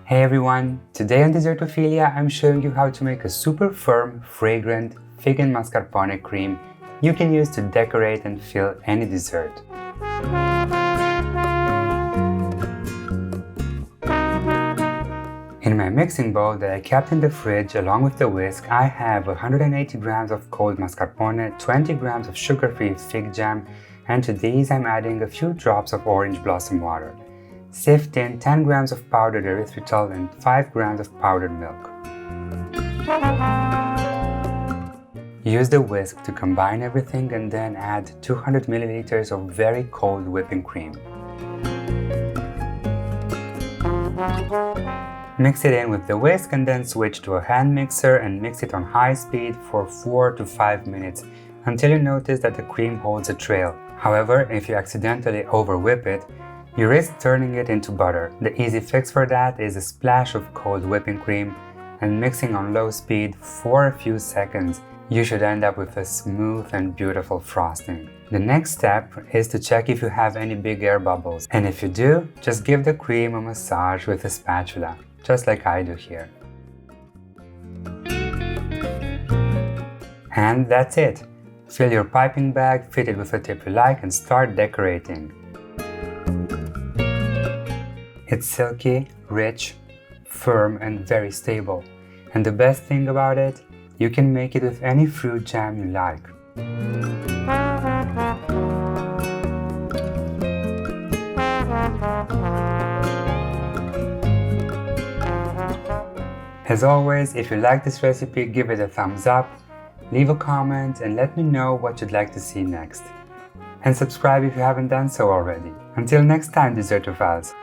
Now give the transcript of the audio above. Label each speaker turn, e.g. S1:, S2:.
S1: Hey everyone! Today on Dessertophilia I'm showing you how to make a super firm, fragrant fig and mascarpone cream you can use to decorate and fill any dessert. In my mixing bowl that I kept in the fridge along with the whisk, I have 180 grams of cold mascarpone, 20 grams of sugar-free fig jam, and to these I'm adding a few drops of orange blossom water. Sift in 10 grams of powdered erythritol and 5 grams of powdered milk. Use the whisk to combine everything and then add 200 milliliters of very cold whipping cream. Mix it in with the whisk and then switch to a hand mixer and mix it on high speed for 4 to 5 minutes until you notice that the cream holds a trail. However, if you accidentally over-whip it, you risk turning it into butter. The easy fix for that is a splash of cold whipping cream and mixing on low speed for a few seconds. You should end up with a smooth and beautiful frosting. The next step is to check if you have any big air bubbles, and if you do, just give the cream a massage with a spatula, just like I do here. And that's it! Fill your piping bag, fit it with a tip you like, and start decorating. It's silky, rich, firm, and very stable. And the best thing about it, you can make it with any fruit jam you like. As always, if you like this recipe, give it a thumbs up, leave a comment, and let me know what you'd like to see next. And subscribe if you haven't done so already. Until next time, Dessertophiles!